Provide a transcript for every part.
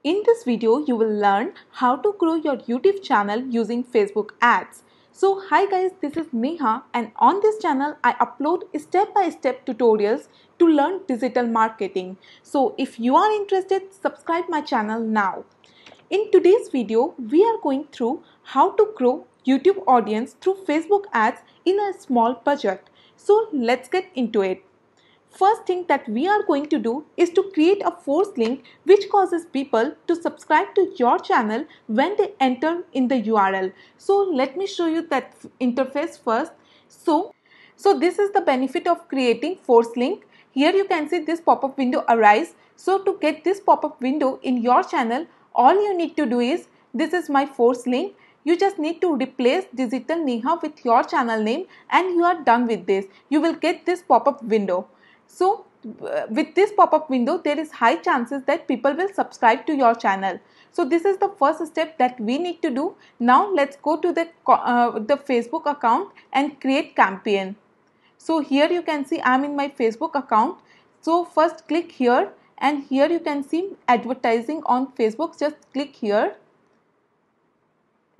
In this video, you will learn how to grow your YouTube channel using Facebook ads. So hi guys, this is Neha, and on this channel I upload step-by-step tutorials to learn digital marketing. So if you are interested, subscribe my channel now. In today's video, we are going through how to grow YouTube audience through Facebook ads in a small budget. So let's get into it. First thing that we are going to do is to create a force link which causes people to subscribe to your channel when they enter in the URL. So let me show you that interface first. So this is the benefit of creating force link. Here you can see this pop-up window arise. So to get this pop-up window in your channel, all you need to do is, this is my force link. You just need to replace Digital Neha with your channel name and you are done with this. You will get this pop-up window. So with this pop-up window, there is high chances that people will subscribe to your channel. So this is the first step that we need to do. Now let's go to the Facebook account and create campaign. So here you can see I am in my Facebook account. So first click here, and here you can see advertising on Facebook. Just click here.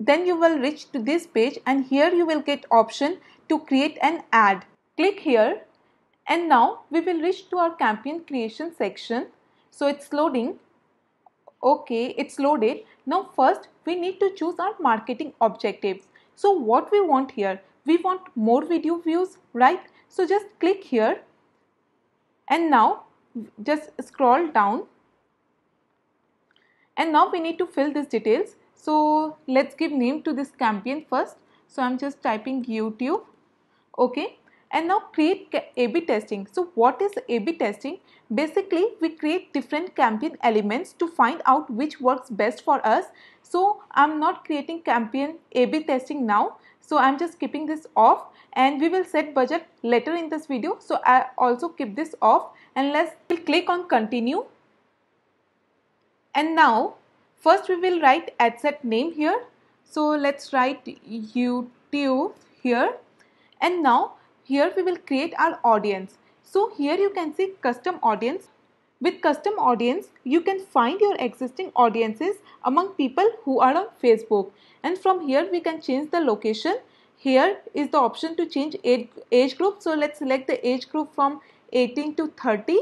Then you will reach to this page, and here you will get option to create an ad. Click here. And now we will reach to our campaign creation section. So it's loading. Okay, it's loaded. Now first we need to choose our marketing objectives. So what we want here? We want more video views, right? So just click here. And now just scroll down. And now we need to fill these details. So let's give name to this campaign first. So I'm just typing YouTube. Okay. And now create A/B testing. So what is A/B testing? Basically, we create different campaign elements to find out which works best for us. So I'm not creating campaign A/B testing now. So I'm just keeping this off, and we will set budget later in this video. So I also keep this off, and we'll click on continue. And now first we will write ad set name here. So let's write YouTube here. And now here we will create our audience. So here you can see custom audience. With custom audience, you can find your existing audiences among people who are on Facebook. And from here we can change the location. Here is the option to change age group. So let's select the age group from 18 to 30.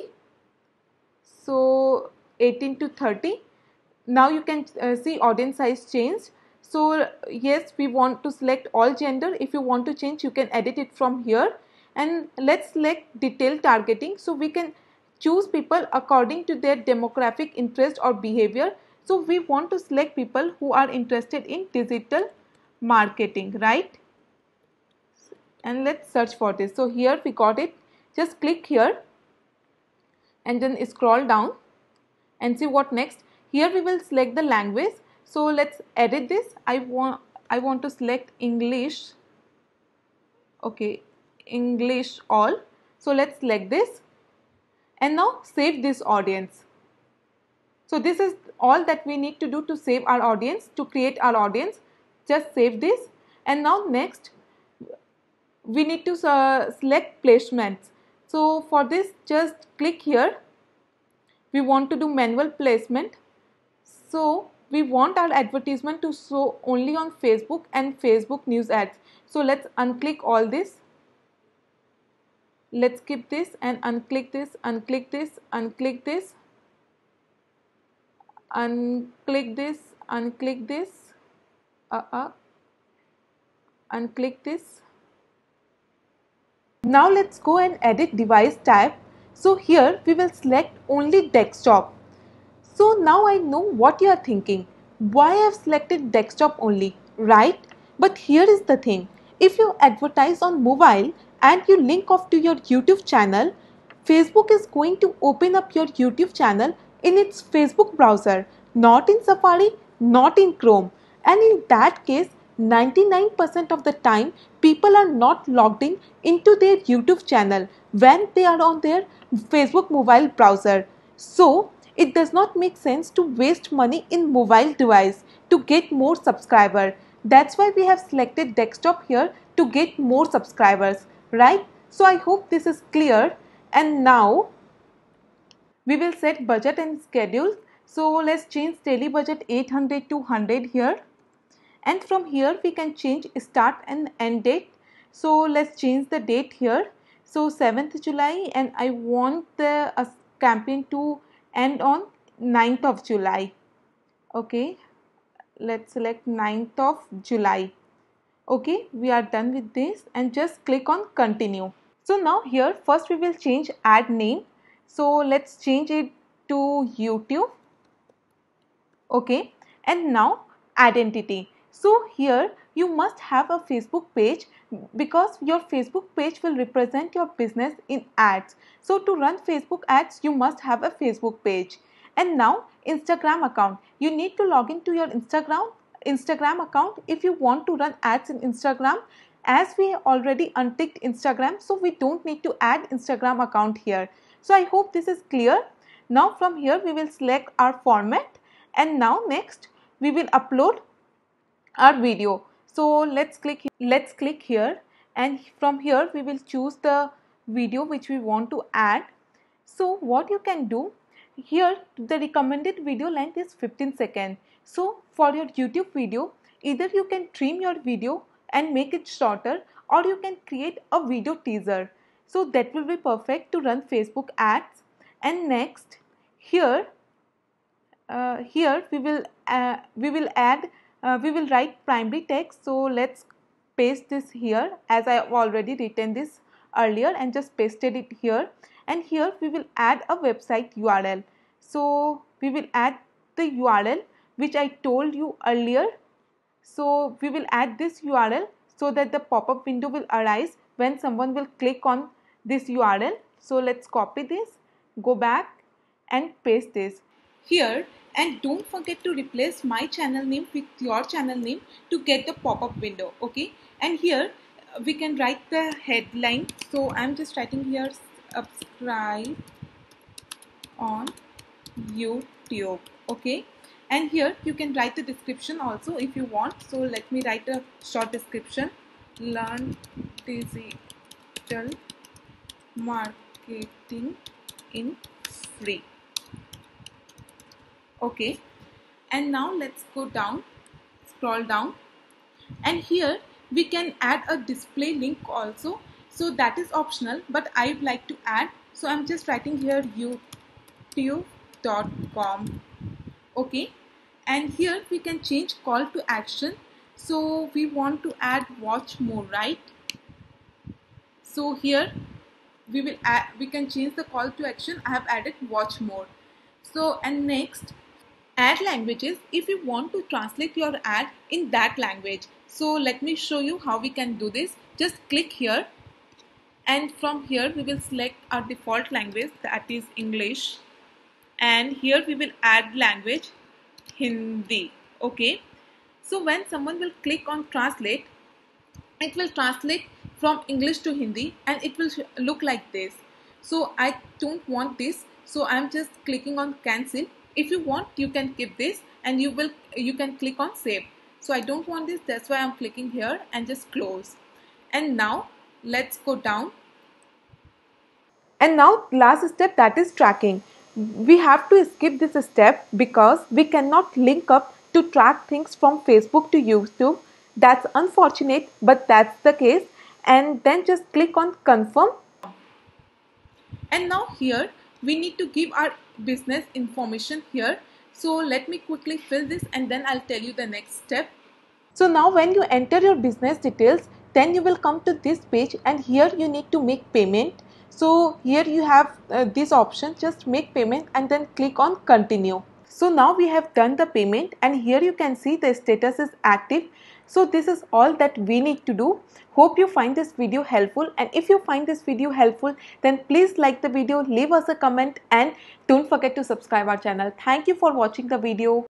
So 18 to 30. Now you can see audience size changed. So yes, we want to select all gender. If you want to change, you can edit it from here. And let's select detailed targeting. So we can choose people according to their demographic interest or behavior. So we want to select people who are interested in digital marketing, right? And let's search for this. So here we got it. Just click here and then scroll down and see what next. Here we will select the language. So let's edit this. I want to select English. Okay, English all. So let's select this. And now save this audience. So this is all that we need to do to save our audience, to create our audience. Just save this. And now next we need to select placements. So for this, just click here. We want to do manual placement. So we want our advertisement to show only on Facebook and Facebook news ads. So let's unclick all this. Let's keep this and unclick this, unclick this, unclick this, unclick this, unclick this, unclick this. Now let's go and edit device type. So here we will select only desktop. So now I know what you are thinking. Why I have selected desktop only, right? But here is the thing. If you advertise on mobile and you link off to your YouTube channel, Facebook is going to open up your YouTube channel in its Facebook browser, not in Safari, not in Chrome. And in that case, 99% of the time, people are not logged in into their YouTube channel when they are on their Facebook mobile browser. So it does not make sense to waste money in mobile device to get more subscribers. That's why we have selected desktop here to get more subscribers, right? So I hope this is clear. And now we will set budget and schedule. So let's change daily budget 800 to 100 here, and from here we can change start and end date. So let's change the date here, so 7th July, and I want the campaign to end on 9th of July. Okay, let's select 9th of July. Okay, we are done with this and just click on continue. So now here first we will change ad name. So let's change it to YouTube. Okay, and now identity. So here you must have a Facebook page, because your Facebook page will represent your business in ads. So to run Facebook ads you must have a Facebook page. And now Instagram account. You need to log into your Instagram account if you want to run ads in Instagram. As we already unticked Instagram, so we don't need to add Instagram account here. So I hope this is clear. Now from here we will select our format, and now next we will upload our video. So let's click here, and from here we will choose the video which we want to add. So what you can do here, the recommended video length is 15 seconds. So for your YouTube video, either you can trim your video and make it shorter, or you can create a video teaser. So that will be perfect to run Facebook ads. And next here we will write primary text. So let's paste this here, as I have already written this earlier and just pasted it here. And here we will add a website URL. So we will add the URL which I told you earlier. So we will add this URL so that the pop-up window will arise when someone will click on this URL. So let's copy this, go back and paste this here, and don't forget to replace my channel name with your channel name to get the pop-up window. Okay, and here we can write the headline. So I'm just writing here, subscribe on YouTube. Okay, and here you can write the description also if you want. So let me write a short description: learn digital marketing in free. Okay, and now let's go down, scroll down, and here we can add a display link also. So that is optional, but I would like to add. So I'm just writing here youtube.com. Okay, and here we can change call to action. So we want to add watch more, right? So here we can change the call to action. I have added watch more. So and next, add languages if you want to translate your ad in that language. So let me show you how we can do this. Just click here, and from here we will select our default language, that is English, and here we will add language Hindi. Okay, so when someone will click on translate, it will translate from English to Hindi and it will look like this. So I don't want this, so I'm just clicking on cancel. If you want, you can keep this, and you can click on save. So I don't want this, that's why I'm clicking here and just close. And now let's go down. And now last step, that is tracking. We have to skip this step because we cannot link up to track things from Facebook to YouTube. That's unfortunate, but that's the case. And then just click on confirm. And now here we need to give our business information here. So let me quickly fill this and then I'll tell you the next step. So now when you enter your business details, then you will come to this page, and here you need to make payment. So here you have this option, just make payment and then click on continue. So now we have done the payment, and here you can see the status is active. So this is all that we need to do. Hope you find this video helpful, and if you find this video helpful, then please like the video, leave us a comment, and don't forget to subscribe our channel. Thank you for watching the video.